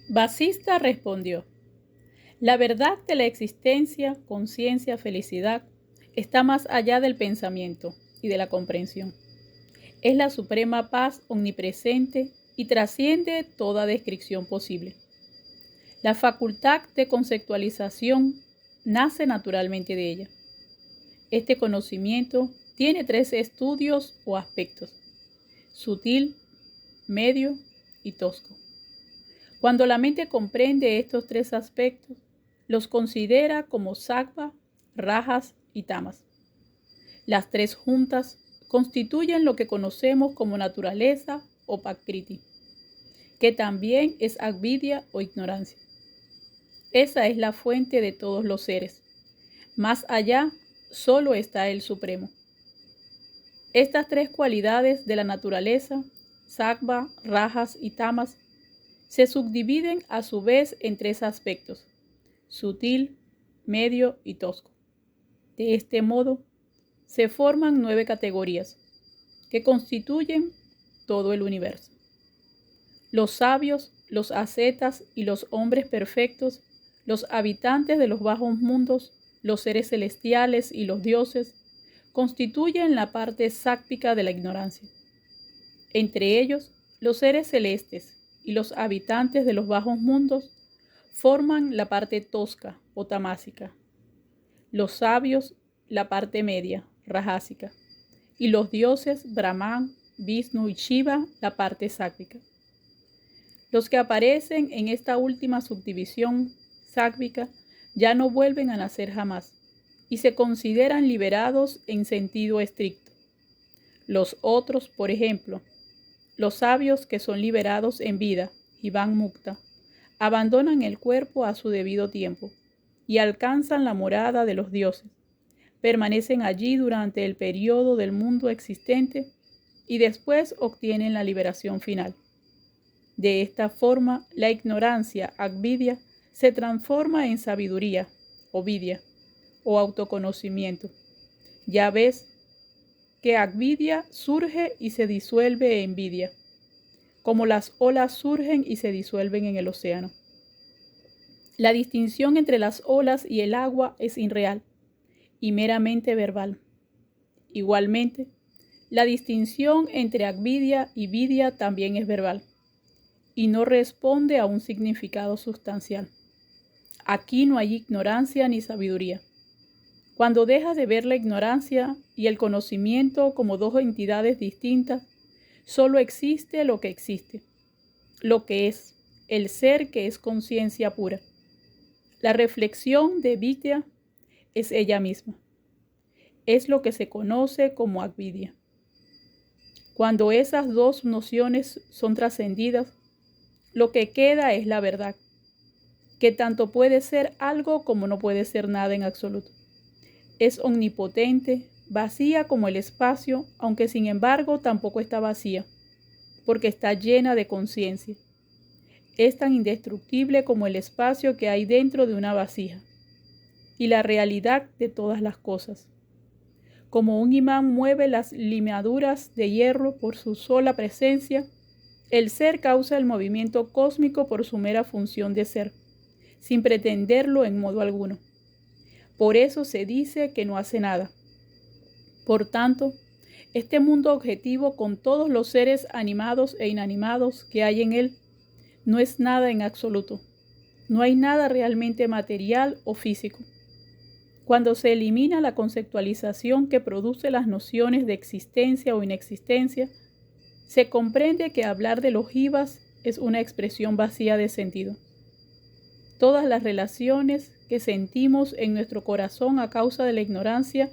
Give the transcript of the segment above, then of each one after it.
Basista respondió: la verdad de la existencia, conciencia, felicidad, está más allá del pensamiento y de la comprensión. Es la suprema paz omnipresente y trasciende toda descripción posible. La facultad de conceptualización nace naturalmente de ella. Este conocimiento tiene tres estudios o aspectos: sutil, medio y tosco. Cuando la mente comprende estos tres aspectos, los considera como sattva, rajas y tamas. Las tres juntas constituyen lo que conocemos como naturaleza o prakriti, que también es avidya o ignorancia. Esa es la fuente de todos los seres. Más allá solo está el Supremo. Estas tres cualidades de la naturaleza, sattva, rajas y tamas, se subdividen a su vez en tres aspectos: sutil, medio y tosco. De este modo, se forman 9 categorías que constituyen todo el universo. Los sabios, los ascetas y los hombres perfectos, los habitantes de los bajos mundos, los seres celestiales y los dioses, constituyen la parte sáctica de la ignorancia. Entre ellos, los seres celestes y los habitantes de los bajos mundos forman la parte tosca o tamásica, los sabios la parte media, rajásica, y los dioses Brahman, Vishnu y Shiva la parte sáctica. Los que aparecen en esta última subdivisión sácvica ya no vuelven a nacer jamás y se consideran liberados en sentido estricto. Los otros, por ejemplo, los sabios que son liberados en vida, Jivan Mukta, abandonan el cuerpo a su debido tiempo y alcanzan la morada de los dioses. Permanecen allí durante el periodo del mundo existente y después obtienen la liberación final. De esta forma, la ignorancia, avidya, se transforma en sabiduría, o vidya, o autoconocimiento. Ya ves que avidya surge y se disuelve en vidya, como las olas surgen y se disuelven en el océano. La distinción entre las olas y el agua es irreal y meramente verbal. Igualmente, la distinción entre avidya y vidya también es verbal y no responde a un significado sustancial. Aquí no hay ignorancia ni sabiduría. Cuando dejas de ver la ignorancia y el conocimiento como dos entidades distintas, solo existe lo que existe, lo que es, el ser que es conciencia pura. La reflexión de vidya es ella misma. Es lo que se conoce como avidya. Cuando esas dos nociones son trascendidas, lo que queda es la verdad, que tanto puede ser algo como no puede ser nada en absoluto. Es omnipotente, vacía como el espacio, aunque sin embargo tampoco está vacía, porque está llena de conciencia. Es tan indestructible como el espacio que hay dentro de una vasija, y la realidad de todas las cosas. Como un imán mueve las limaduras de hierro por su sola presencia, el ser causa el movimiento cósmico por su mera función de ser, sin pretenderlo en modo alguno. Por eso se dice que no hace nada. Por tanto, este mundo objetivo, con todos los seres animados e inanimados que hay en él, no es nada en absoluto. No hay nada realmente material o físico. Cuando se elimina la conceptualización que produce las nociones de existencia o inexistencia, se comprende que hablar de los jivas es una expresión vacía de sentido. Todas las relaciones que sentimos en nuestro corazón a causa de la ignorancia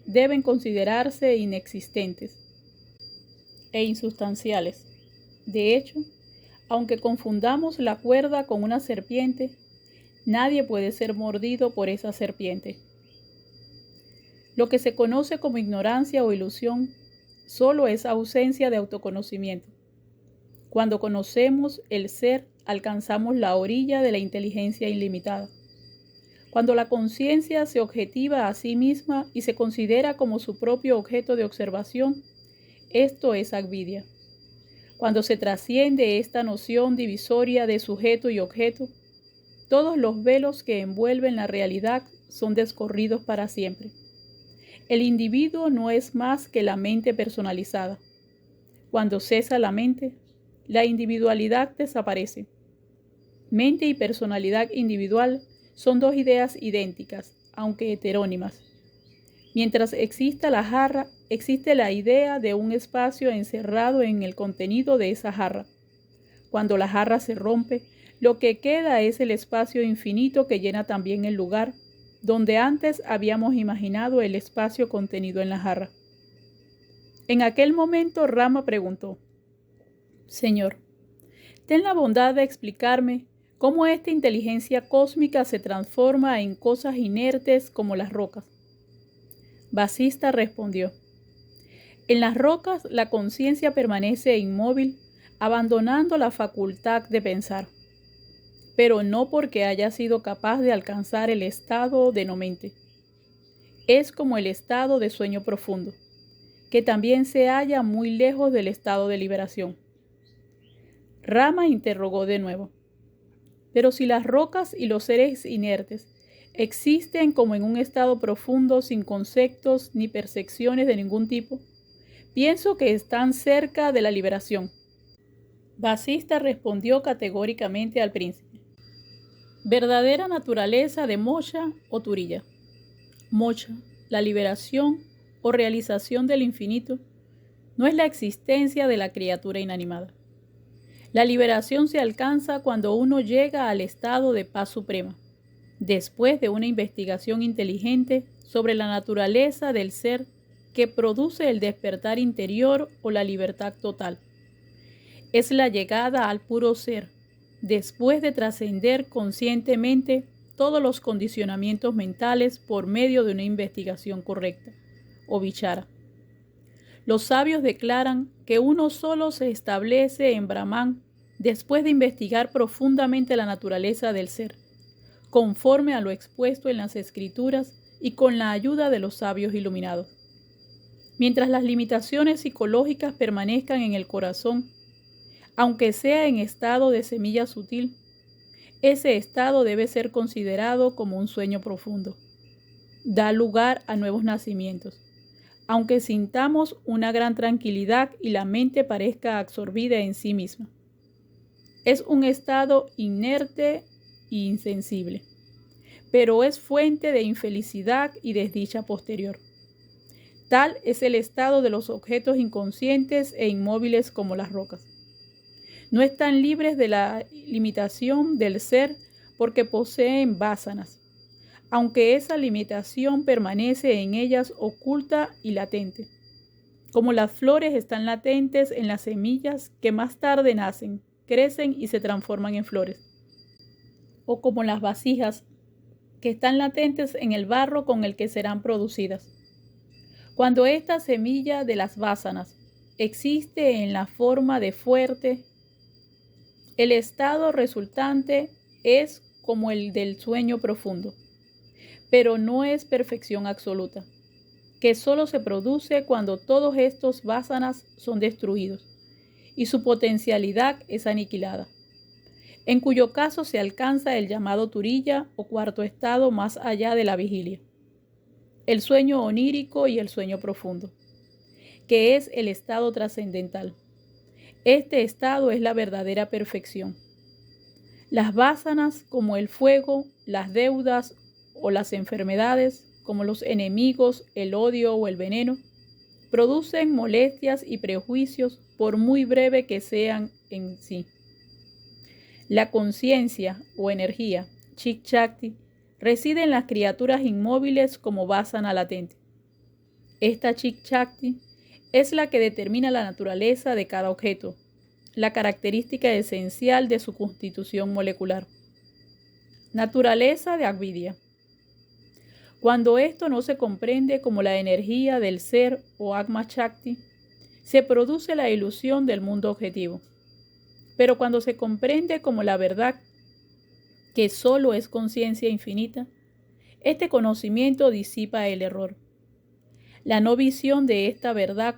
deben considerarse inexistentes e insustanciales. De hecho, aunque confundamos la cuerda con una serpiente, nadie puede ser mordido por esa serpiente. Lo que se conoce como ignorancia o ilusión solo es ausencia de autoconocimiento. Cuando conocemos el ser, alcanzamos la orilla de la inteligencia ilimitada. Cuando la conciencia se objetiva a sí misma y se considera como su propio objeto de observación, esto es avidya. Cuando se trasciende esta noción divisoria de sujeto y objeto, todos los velos que envuelven la realidad son descorridos para siempre. El individuo no es más que la mente personalizada. Cuando cesa la mente, la individualidad desaparece. Mente y personalidad individual son dos ideas idénticas, aunque heterónimas. Mientras exista la jarra, existe la idea de un espacio encerrado en el contenido de esa jarra. Cuando la jarra se rompe, lo que queda es el espacio infinito que llena también el lugar donde antes habíamos imaginado el espacio contenido en la jarra. En aquel momento Rama preguntó: Señor, ten la bondad de explicarme cómo esta inteligencia cósmica se transforma en cosas inertes como las rocas. Vasista respondió: En las rocas la conciencia permanece inmóvil, abandonando la facultad de pensar, pero no porque haya sido capaz de alcanzar el estado de no mente. Es como el estado de sueño profundo, que también se halla muy lejos del estado de liberación. Rama interrogó de nuevo: Pero si las rocas y los seres inertes existen como en un estado profundo sin conceptos ni percepciones de ningún tipo, pienso que están cerca de la liberación. Vasista respondió categóricamente al príncipe: Verdadera naturaleza de Moksha o Turiya. Moksha, la liberación o realización del infinito, no es la existencia de la criatura inanimada. La liberación se alcanza cuando uno llega al estado de paz suprema, después de una investigación inteligente sobre la naturaleza del ser que produce el despertar interior o la libertad total. Es la llegada al puro ser, después de trascender conscientemente todos los condicionamientos mentales por medio de una investigación correcta, o vichara. Los sabios declaran que uno solo se establece en Brahman después de investigar profundamente la naturaleza del ser, conforme a lo expuesto en las escrituras y con la ayuda de los sabios iluminados. Mientras las limitaciones psicológicas permanezcan en el corazón, aunque sea en estado de semilla sutil, ese estado debe ser considerado como un sueño profundo. Da lugar a nuevos nacimientos, aunque sintamos una gran tranquilidad y la mente parezca absorbida en sí misma. Es un estado inerte e insensible, pero es fuente de infelicidad y desdicha posterior. Tal es el estado de los objetos inconscientes e inmóviles como las rocas. No están libres de la limitación del ser porque poseen vásanas, aunque esa limitación permanece en ellas oculta y latente. Como las flores están latentes en las semillas que más tarde nacen, crecen y se transforman en flores. O como las vasijas que están latentes en el barro con el que serán producidas. Cuando esta semilla de las vásanas existe en la forma de fuerte, el estado resultante es como el del sueño profundo, pero no es perfección absoluta, que solo se produce cuando todos estos vásanas son destruidos y su potencialidad es aniquilada, en cuyo caso se alcanza el llamado Turiya o cuarto estado más allá de la vigilia, el sueño onírico y el sueño profundo, que es el estado trascendental. Este estado es la verdadera perfección. Las vásanas, como el fuego, las deudas o las enfermedades, como los enemigos, el odio o el veneno, producen molestias y prejuicios por muy breve que sean en sí. La conciencia o energía, Chik Shakti, reside en las criaturas inmóviles como vásana latente. Esta Chik Shakti es la que determina la naturaleza de cada objeto, la característica esencial de su constitución molecular. Naturaleza de Avidya. Cuando esto no se comprende como la energía del ser o Atma Shakti, se produce la ilusión del mundo objetivo. Pero cuando se comprende como la verdad, que solo es conciencia infinita, este conocimiento disipa el error. La no visión de esta verdad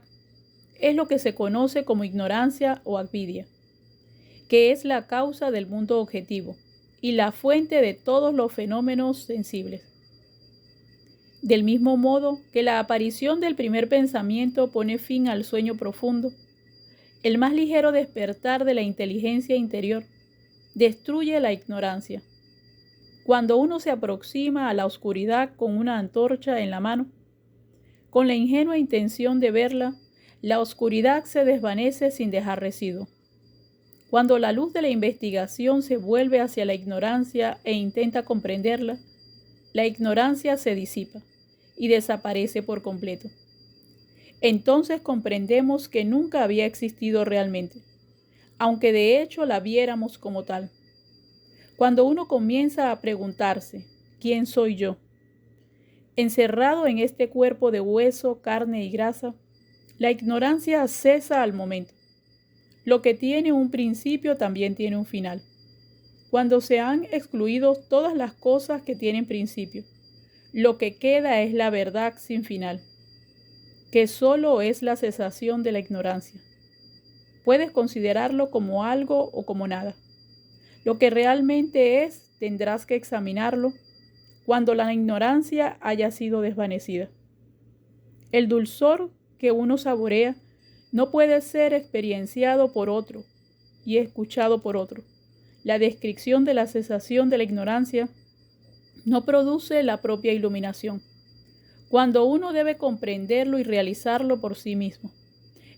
es lo que se conoce como ignorancia o avidya, que es la causa del mundo objetivo y la fuente de todos los fenómenos sensibles. Del mismo modo que la aparición del primer pensamiento pone fin al sueño profundo, el más ligero despertar de la inteligencia interior destruye la ignorancia. Cuando uno se aproxima a la oscuridad con una antorcha en la mano, con la ingenua intención de verla, la oscuridad se desvanece sin dejar residuo. Cuando la luz de la investigación se vuelve hacia la ignorancia e intenta comprenderla, la ignorancia se disipa y desaparece por completo. Entonces comprendemos que nunca había existido realmente, aunque de hecho la viéramos como tal. Cuando uno comienza a preguntarse, ¿quién soy yo? Encerrado en este cuerpo de hueso, carne y grasa, la ignorancia cesa al momento. Lo que tiene un principio también tiene un final. Cuando se han excluido todas las cosas que tienen principio, lo que queda es la verdad sin final, que solo es la cesación de la ignorancia. Puedes considerarlo como algo o como nada. Lo que realmente es, tendrás que examinarlo cuando la ignorancia haya sido desvanecida. El dulzor que uno saborea no puede ser experienciado por otro y escuchado por otro. La descripción de la cesación de la ignorancia no produce la propia iluminación, cuando uno debe comprenderlo y realizarlo por sí mismo.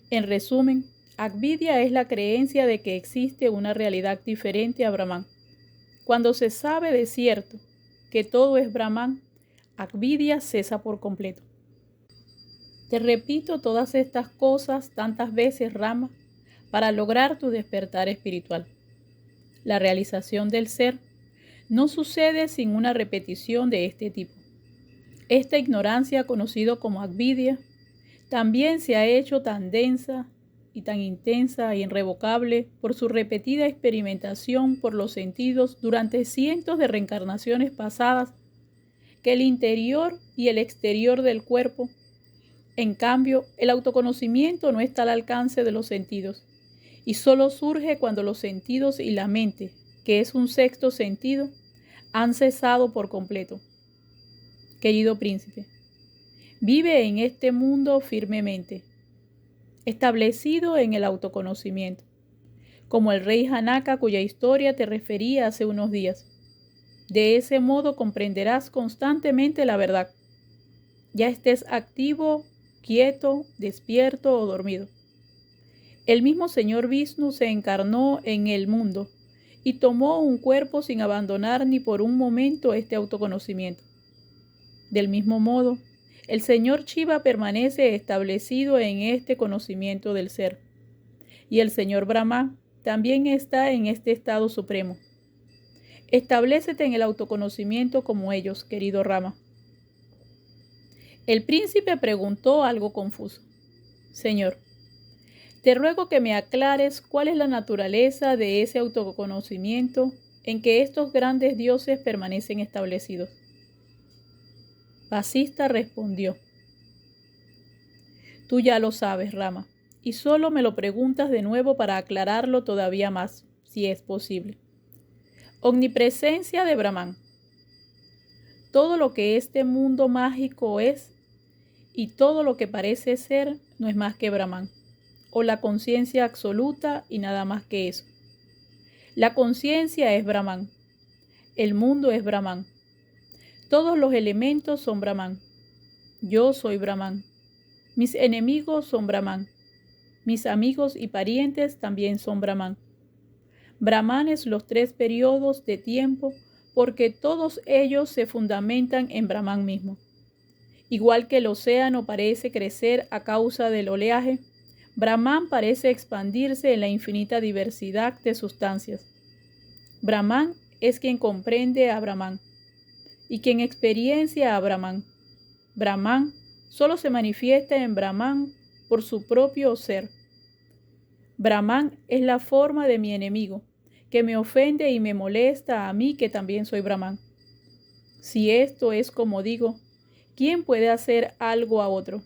En resumen, avidya es la creencia de que existe una realidad diferente a Brahman. Cuando se sabe de cierto que todo es Brahman, avidya cesa por completo. Te repito todas estas cosas tantas veces, Rama, para lograr tu despertar espiritual. La realización del ser no sucede sin una repetición de este tipo. Esta ignorancia, conocida como avidya, también se ha hecho tan densa y tan intensa e irrevocable por su repetida experimentación por los sentidos durante cientos de reencarnaciones pasadas, que el interior y el exterior del cuerpo, en cambio, el autoconocimiento no está al alcance de los sentidos y solo surge cuando los sentidos y la mente, que es un sexto sentido, han cesado por completo. Querido príncipe, vive en este mundo firmemente, establecido en el autoconocimiento, como el rey Janaka cuya historia te refería hace unos días. De ese modo comprenderás constantemente la verdad, ya estés activo, quieto, despierto o dormido. El mismo Señor Vishnu se encarnó en el mundo y tomó un cuerpo sin abandonar ni por un momento este autoconocimiento. Del mismo modo, el Señor Shiva permanece establecido en este conocimiento del ser, y el Señor Brahma también está en este estado supremo. Establécete en el autoconocimiento como ellos, querido Rama. El príncipe preguntó algo confuso. Señor, te ruego que me aclares cuál es la naturaleza de ese autoconocimiento en que estos grandes dioses permanecen establecidos. Vasista respondió: Tú ya lo sabes, Rama, y solo me lo preguntas de nuevo para aclararlo todavía más, si es posible. Omnipresencia de Brahman. Todo lo que este mundo mágico es y todo lo que parece ser no es más que Brahman, o la conciencia absoluta y nada más que eso. La conciencia es Brahman, el mundo es Brahman, todos los elementos son Brahman, yo soy Brahman, mis enemigos son Brahman, mis amigos y parientes también son Brahman. Brahman es los 3 periodos de tiempo porque todos ellos se fundamentan en Brahman mismo. Igual que el océano parece crecer a causa del oleaje, Brahman parece expandirse en la infinita diversidad de sustancias. Brahman es quien comprende a Brahman y quien experiencia a Brahman. Brahman solo se manifiesta en Brahman por su propio ser. Brahman es la forma de mi enemigo, que me ofende y me molesta a mí que también soy Brahman. Si esto es como digo, ¿quién puede hacer algo a otro?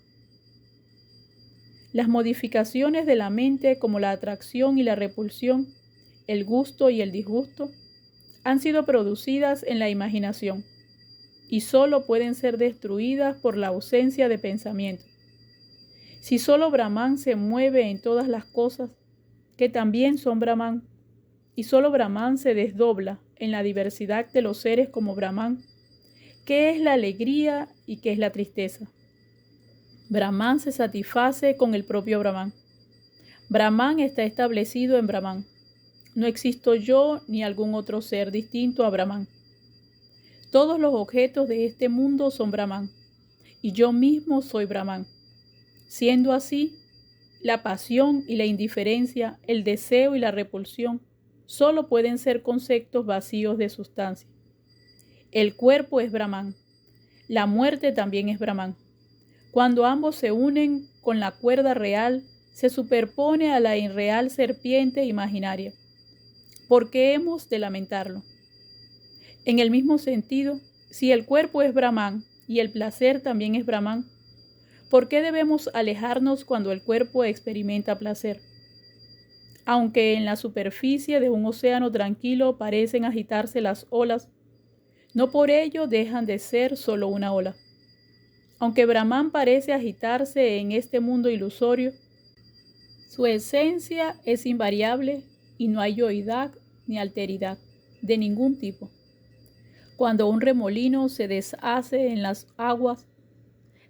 Las modificaciones de la mente, como la atracción y la repulsión, el gusto y el disgusto, han sido producidas en la imaginación y solo pueden ser destruidas por la ausencia de pensamiento. Si solo Brahman se mueve en todas las cosas, que también son Brahman, y solo Brahman se desdobla en la diversidad de los seres como Brahman, ¿qué es la alegría y qué es la tristeza? Brahman se satisface con el propio Brahman. Brahman está establecido en Brahman. No existo yo ni algún otro ser distinto a Brahman. Todos los objetos de este mundo son Brahman, y yo mismo soy Brahman. Siendo así, la pasión y la indiferencia, el deseo y la repulsión, solo pueden ser conceptos vacíos de sustancia. El cuerpo es Brahman. La muerte también es Brahman. Cuando ambos se unen con la cuerda real, se superpone a la irreal serpiente imaginaria. ¿Por qué hemos de lamentarlo? En el mismo sentido, si el cuerpo es Brahman y el placer también es Brahman, ¿por qué debemos alejarnos cuando el cuerpo experimenta placer? Aunque en la superficie de un océano tranquilo parecen agitarse las olas, no por ello dejan de ser solo una ola. Aunque Brahman parece agitarse en este mundo ilusorio, su esencia es invariable y no hay yoidad ni alteridad de ningún tipo. Cuando un remolino se deshace en las aguas,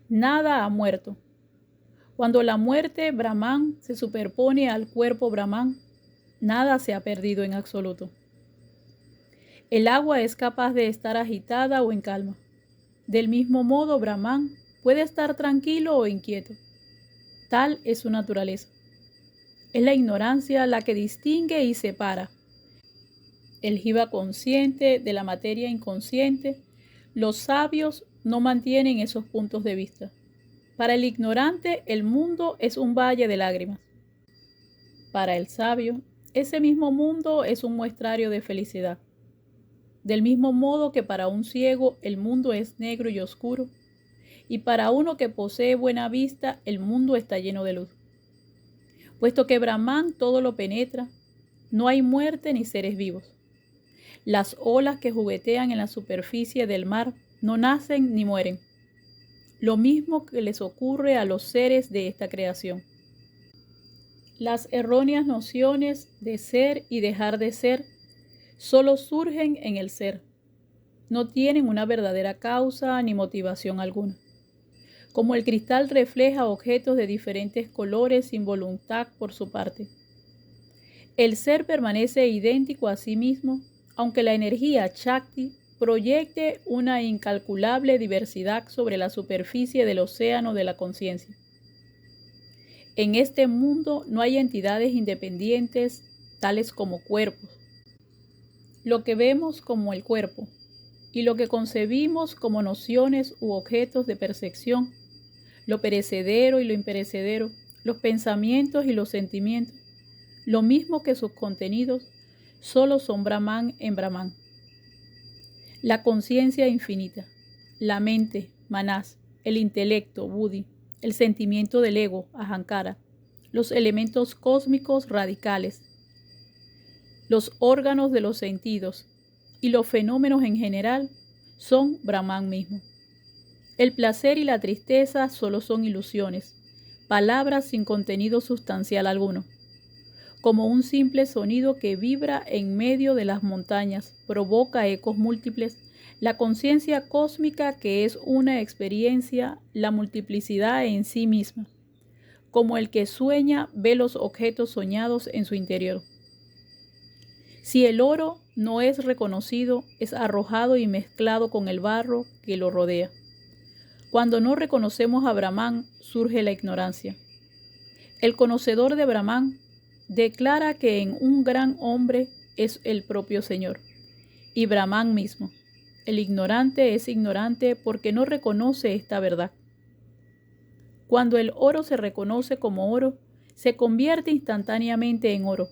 nada ha muerto. Cuando la muerte Brahman se superpone al cuerpo Brahman, nada se ha perdido en absoluto. El agua es capaz de estar agitada o en calma. Del mismo modo, Brahman puede estar tranquilo o inquieto. Tal es su naturaleza. Es la ignorancia la que distingue y separa el jiva consciente de la materia inconsciente. Los sabios no mantienen esos puntos de vista. Para el ignorante, el mundo es un valle de lágrimas. Para el sabio, ese mismo mundo es un muestrario de felicidad. Del mismo modo que para un ciego el mundo es negro y oscuro, y para uno que posee buena vista el mundo está lleno de luz. Puesto que Brahman todo lo penetra, no hay muerte ni seres vivos. Las olas que juguetean en la superficie del mar no nacen ni mueren. Lo mismo que les ocurre a los seres de esta creación. Las erróneas nociones de ser y dejar de ser solo surgen en el ser. No tienen una verdadera causa ni motivación alguna. Como el cristal refleja objetos de diferentes colores sin voluntad por su parte. El ser permanece idéntico a sí mismo, aunque la energía Shakti proyecte una incalculable diversidad sobre la superficie del océano de la conciencia. En este mundo no hay entidades independientes tales como cuerpos. Lo que vemos como el cuerpo y lo que concebimos como nociones u objetos de percepción, lo perecedero y lo imperecedero, los pensamientos y los sentimientos, lo mismo que sus contenidos, solo son Brahman en Brahman. La conciencia infinita, la mente, Manas, el intelecto, Buddhi, el sentimiento del ego, Ahankara, los elementos cósmicos radicales, los órganos de los sentidos y los fenómenos en general son Brahman mismo. El placer y la tristeza solo son ilusiones, palabras sin contenido sustancial alguno. Como un simple sonido que vibra en medio de las montañas, provoca ecos múltiples, la conciencia cósmica que es una experiencia, la multiplicidad en sí misma. Como el que sueña ve los objetos soñados en su interior. Si el oro no es reconocido, es arrojado y mezclado con el barro que lo rodea. Cuando no reconocemos a Brahman, surge la ignorancia. El conocedor de Brahman declara que en un gran hombre es el propio Señor, y Brahman mismo. El ignorante es ignorante porque no reconoce esta verdad. Cuando el oro se reconoce como oro, se convierte instantáneamente en oro.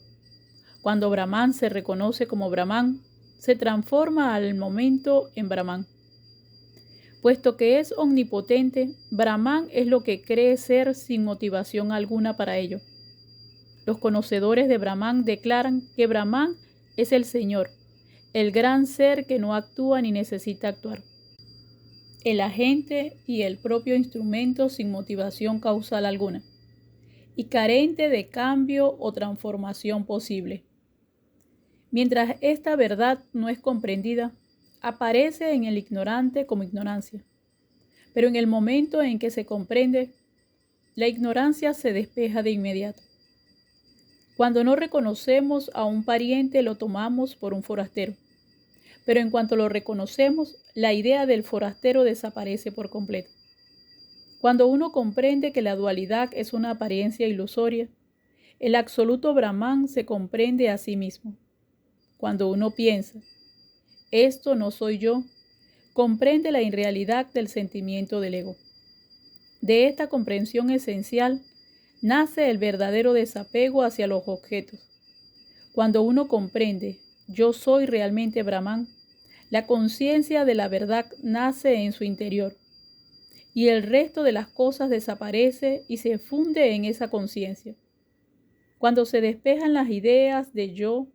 Cuando Brahman se reconoce como Brahman, se transforma al momento en Brahman. Puesto que es omnipotente, Brahman es lo que cree ser sin motivación alguna para ello. Los conocedores de Brahman declaran que Brahman es el Señor, el gran ser que no actúa ni necesita actuar, el agente y el propio instrumento sin motivación causal alguna, y carente de cambio o transformación posible. Mientras esta verdad no es comprendida, aparece en el ignorante como ignorancia. Pero en el momento en que se comprende, la ignorancia se despeja de inmediato. Cuando no reconocemos a un pariente, lo tomamos por un forastero. Pero en cuanto lo reconocemos, la idea del forastero desaparece por completo. Cuando uno comprende que la dualidad es una apariencia ilusoria, el absoluto Brahman se comprende a sí mismo. Cuando uno piensa, esto no soy yo, comprende la irrealidad del sentimiento del ego. De esta comprensión esencial nace el verdadero desapego hacia los objetos. Cuando uno comprende, yo soy realmente Brahman, la conciencia de la verdad nace en su interior, y el resto de las cosas desaparece y se funde en esa conciencia. Cuando se despejan las ideas de yo,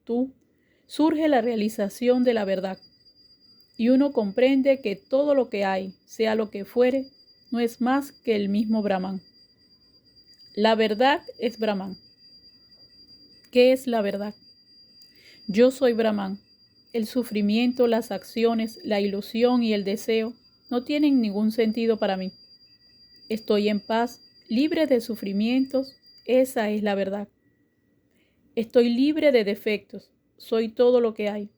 tú, surge la realización de la verdad, y uno comprende que todo lo que hay, sea lo que fuere, no es más que el mismo Brahman. La verdad es Brahman. ¿Qué es la verdad? Yo soy Brahman. El sufrimiento, las acciones, la ilusión y el deseo no tienen ningún sentido para mí. Estoy en paz, libre de sufrimientos, esa es la verdad. Estoy libre de defectos, soy todo lo que hay.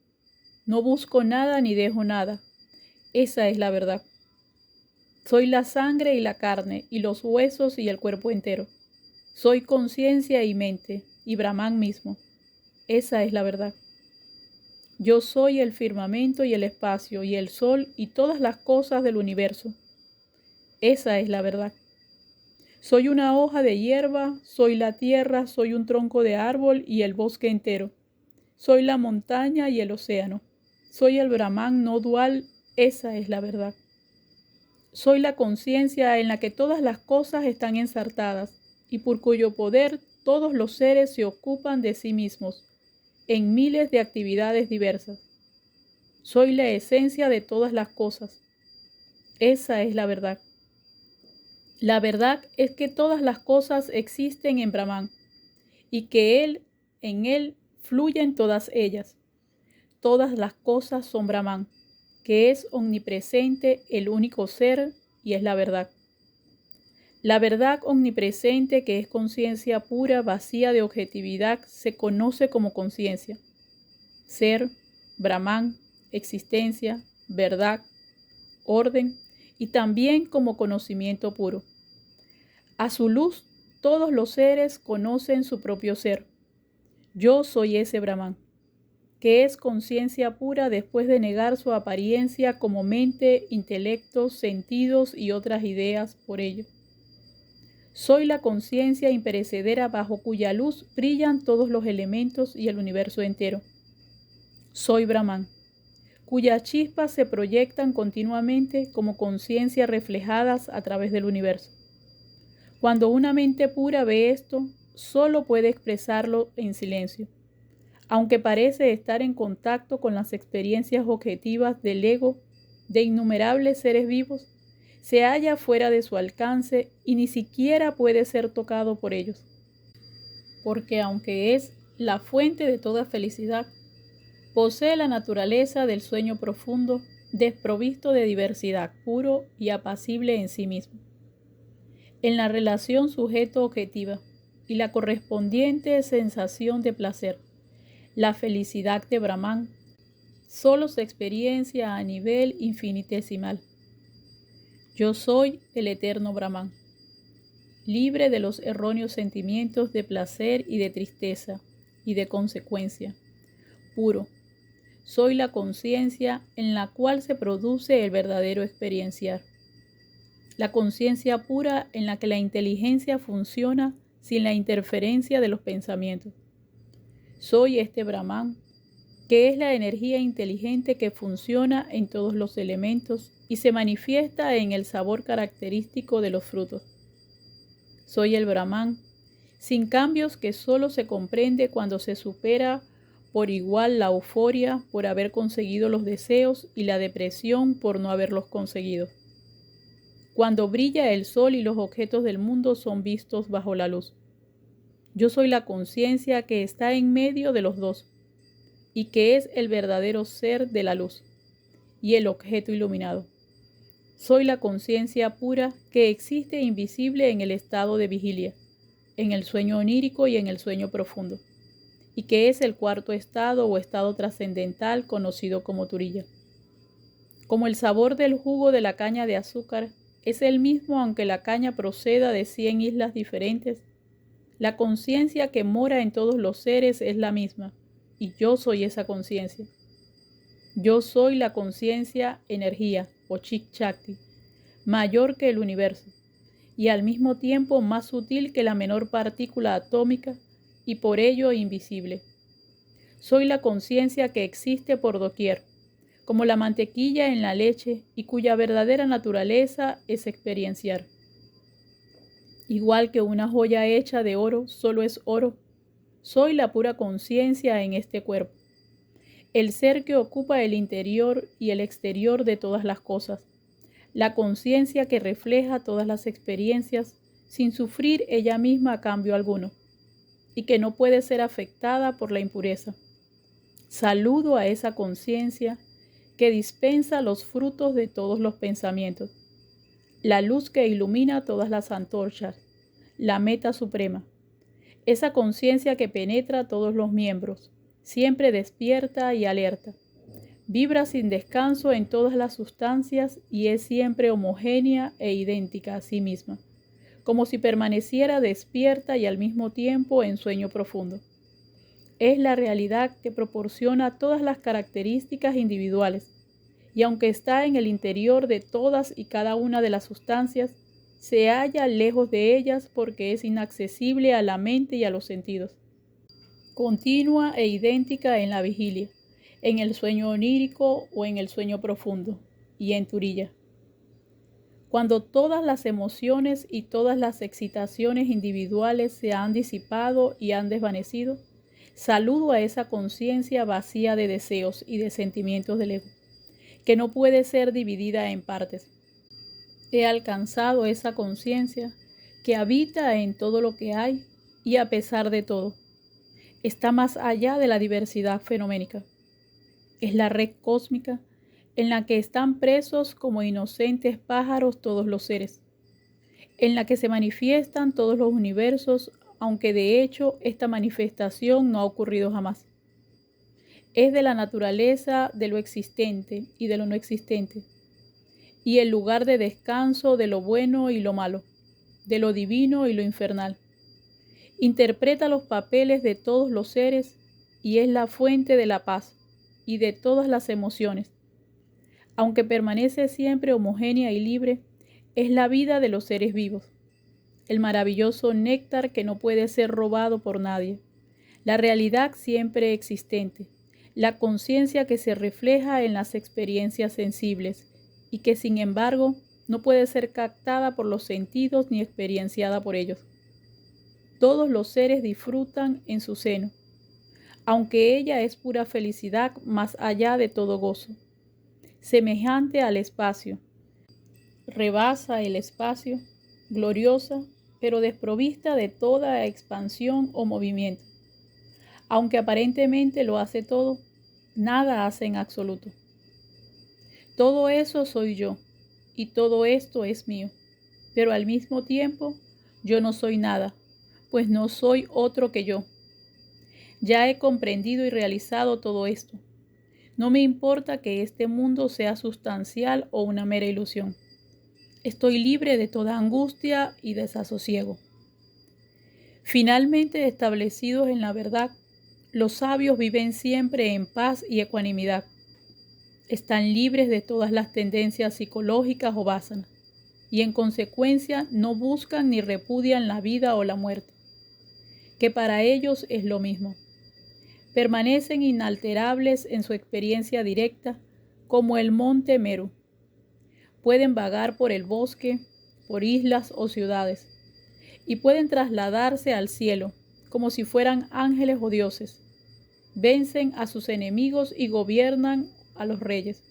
No busco nada ni dejo nada, esa es la verdad. Soy la sangre y la carne, y los huesos y el cuerpo entero. Soy conciencia y mente, y Brahman mismo. Esa es la verdad. Yo soy el firmamento y el espacio, y el sol y todas las cosas del universo. Esa es la verdad. Soy una hoja de hierba, soy la tierra, soy un tronco de árbol y el bosque entero. Soy la montaña y el océano. Soy el Brahman no dual, esa es la verdad. Soy la conciencia en la que todas las cosas están ensartadas y por cuyo poder todos los seres se ocupan de sí mismos en miles de actividades diversas. Soy la esencia de todas las cosas. Esa es la verdad. La verdad es que todas las cosas existen en Brahman y que en él fluyen todas ellas. Todas las cosas son Brahman, que es omnipresente, el único ser, y es la verdad. La verdad omnipresente, que es conciencia pura, vacía de objetividad, se conoce como conciencia. Ser, Brahman, existencia, verdad, orden, y también como conocimiento puro. A su luz, todos los seres conocen su propio ser. Yo soy ese Brahman, que es conciencia pura después de negar su apariencia como mente, intelecto, sentidos y otras ideas por ello. Soy la conciencia imperecedera bajo cuya luz brillan todos los elementos y el universo entero. Soy Brahman, cuyas chispas se proyectan continuamente como conciencia reflejadas a través del universo. Cuando una mente pura ve esto, solo puede expresarlo en silencio. Aunque parece estar en contacto con las experiencias objetivas del ego de innumerables seres vivos, se halla fuera de su alcance y ni siquiera puede ser tocado por ellos. Porque aunque es la fuente de toda felicidad, posee la naturaleza del sueño profundo, desprovisto de diversidad, puro y apacible en sí mismo. En la relación sujeto-objetiva y la correspondiente sensación de placer, la felicidad de Brahman solo se experiencia a nivel infinitesimal. Yo soy el eterno Brahman, libre de los erróneos sentimientos de placer y de tristeza y de consecuencia, puro. Soy la conciencia en la cual se produce el verdadero experienciar. La conciencia pura en la que la inteligencia funciona sin la interferencia de los pensamientos. Soy este Brahman, que es la energía inteligente que funciona en todos los elementos y se manifiesta en el sabor característico de los frutos. Soy el Brahman, sin cambios, que solo se comprende cuando se supera por igual la euforia por haber conseguido los deseos y la depresión por no haberlos conseguido. Cuando brilla el sol y los objetos del mundo son vistos bajo la luz. Yo soy la conciencia que está en medio de los dos y que es el verdadero ser de la luz y el objeto iluminado. Soy la conciencia pura que existe invisible en el estado de vigilia, en el sueño onírico y en el sueño profundo, y que es el cuarto estado o estado trascendental conocido como Turiya. Como el sabor del jugo de la caña de azúcar es el mismo aunque la caña proceda de 100 islas diferentes, la conciencia que mora en todos los seres es la misma, y yo soy esa conciencia. Yo soy la conciencia energía o Chik Shakti, mayor que el universo, y al mismo tiempo más sutil que la menor partícula atómica y por ello invisible. Soy la conciencia que existe por doquier, como la mantequilla en la leche y cuya verdadera naturaleza es experienciar. Igual que una joya hecha de oro solo es oro, soy la pura conciencia en este cuerpo, el ser que ocupa el interior y el exterior de todas las cosas, la conciencia que refleja todas las experiencias sin sufrir ella misma a cambio alguno, y que no puede ser afectada por la impureza. Saludo a esa conciencia que dispensa los frutos de todos los pensamientos, la luz que ilumina todas las antorchas, la meta suprema, esa conciencia que penetra todos los miembros, siempre despierta y alerta, vibra sin descanso en todas las sustancias y es siempre homogénea e idéntica a sí misma, como si permaneciera despierta y al mismo tiempo en sueño profundo. Es la realidad que proporciona todas las características individuales, y aunque está en el interior de todas y cada una de las sustancias, se halla lejos de ellas porque es inaccesible a la mente y a los sentidos. Continua e idéntica en la vigilia, en el sueño onírico o en el sueño profundo, y en Turiya. Cuando todas las emociones y todas las excitaciones individuales se han disipado y han desvanecido, saludo a esa conciencia vacía de deseos y de sentimientos del ego, que no puede ser dividida en partes. He alcanzado esa conciencia que habita en todo lo que hay y a pesar de todo, está más allá de la diversidad fenoménica. Es la red cósmica en la que están presos como inocentes pájaros todos los seres, en la que se manifiestan todos los universos, aunque de hecho esta manifestación no ha ocurrido jamás. Es de la naturaleza de lo existente y de lo no existente, y el lugar de descanso de lo bueno y lo malo, de lo divino y lo infernal. Interpreta los papeles de todos los seres y es la fuente de la paz y de todas las emociones. Aunque permanece siempre homogénea y libre, es la vida de los seres vivos, el maravilloso néctar que no puede ser robado por nadie, la realidad siempre existente, la conciencia que se refleja en las experiencias sensibles y que sin embargo no puede ser captada por los sentidos ni experienciada por ellos. Todos los seres disfrutan en su seno, aunque ella es pura felicidad más allá de todo gozo. Semejante al espacio, rebasa el espacio, gloriosa, pero desprovista de toda expansión o movimiento. Aunque aparentemente lo hace todo, nada hace en absoluto. Todo eso soy yo, y todo esto es mío, pero al mismo tiempo yo no soy nada, pues no soy otro que yo. Ya he comprendido y realizado todo esto. No me importa que este mundo sea sustancial o una mera ilusión. Estoy libre de toda angustia y desasosiego. Finalmente establecidos en la verdad, los sabios viven siempre en paz y ecuanimidad. Están libres de todas las tendencias psicológicas o vásanas, y en consecuencia no buscan ni repudian la vida o la muerte, que para ellos es lo mismo. permanecen inalterables en su experiencia directa como el monte Meru. Pueden vagar por el bosque, por islas o ciudades, y pueden trasladarse al cielo como si fueran ángeles o dioses. Vencen a sus enemigos y gobiernan a los reyes,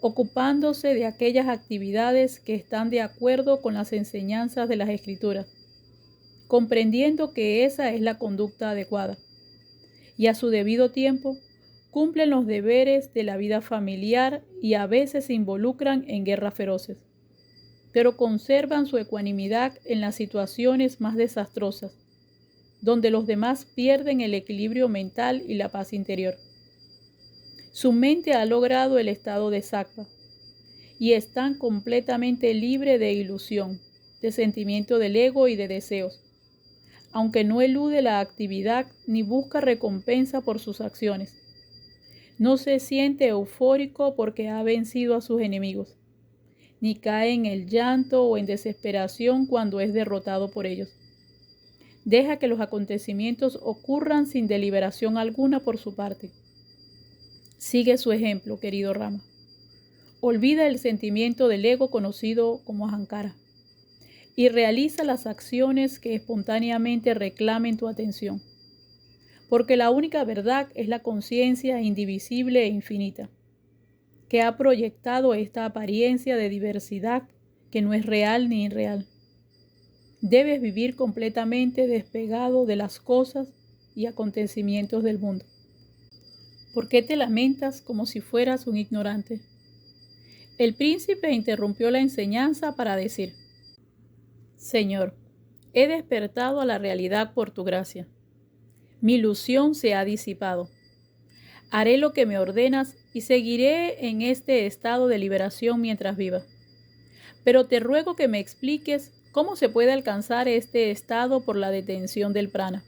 ocupándose de aquellas actividades que están de acuerdo con las enseñanzas de las Escrituras, comprendiendo que esa es la conducta adecuada, y a su debido tiempo cumplen los deberes de la vida familiar y a veces se involucran en guerras feroces, pero conservan su ecuanimidad en las situaciones más desastrosas, donde los demás pierden el equilibrio mental y la paz interior. Su mente ha logrado el estado de sattva y están completamente libres de ilusión, de sentimiento del ego y de deseos, aunque no elude la actividad ni busca recompensa por sus acciones. No se siente eufórico porque ha vencido a sus enemigos, ni cae en el llanto o en desesperación cuando es derrotado por ellos. Deja que los acontecimientos ocurran sin deliberación alguna por su parte. Sigue su ejemplo, querido Rama. Olvida el sentimiento del ego conocido como ahankara y realiza las acciones que espontáneamente reclamen tu atención, porque la única verdad es la conciencia indivisible e infinita, que ha proyectado esta apariencia de diversidad que no es real ni irreal. Debes vivir completamente despegado de las cosas y acontecimientos del mundo. ¿Por qué te lamentas como si fueras un ignorante? El príncipe interrumpió la enseñanza para decir: Señor, he despertado a la realidad por tu gracia. Mi ilusión se ha disipado. Haré lo que me ordenas y seguiré en este estado de liberación mientras viva. Pero te ruego que me expliques cómo se puede alcanzar este estado por la detención del prana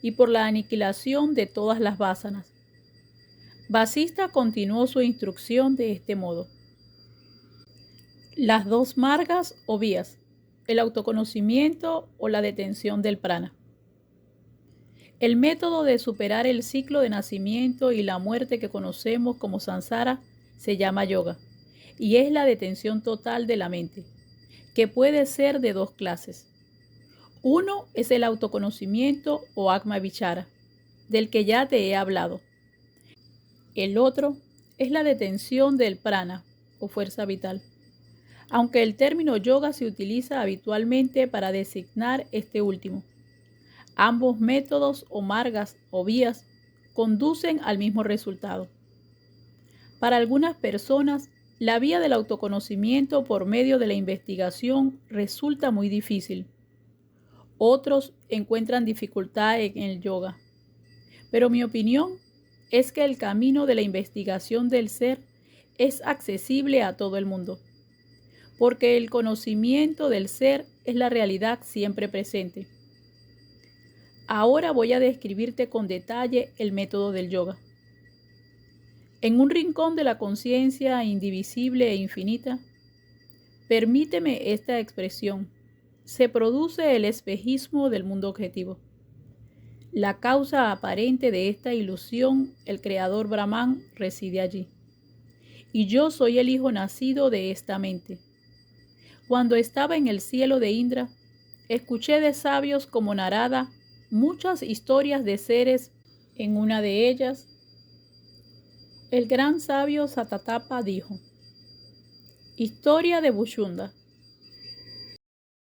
y por la aniquilación de todas las vásanas. Vasista continuó su instrucción de este modo. Las dos margas o vías, el autoconocimiento o la detención del prana. El método de superar el ciclo de nacimiento y la muerte que conocemos como samsara se llama yoga y es la detención total de la mente, que puede ser de dos clases. Uno es el autoconocimiento o Atma Vichara, del que ya te he hablado. El otro es la detención del prana o fuerza vital, aunque el término yoga se utiliza habitualmente para designar este último. Ambos métodos o margas o vías conducen al mismo resultado. Para algunas personas, la vía del autoconocimiento por medio de la investigación resulta muy difícil. Otros encuentran dificultad en el yoga. Pero mi opinión es que el camino de la investigación del ser es accesible a todo el mundo, porque el conocimiento del ser es la realidad siempre presente. Ahora voy a describirte con detalle el método del yoga. En un rincón de la conciencia indivisible e infinita, permíteme esta expresión, se produce el espejismo del mundo objetivo. La causa aparente de esta ilusión, el creador Brahman, reside allí. Y yo soy el hijo nacido de esta mente. Cuando estaba en el cielo de Indra, escuché de sabios como Narada muchas historias de seres. En una de ellas, el gran sabio Satatapa dijo: Historia de Bushunda,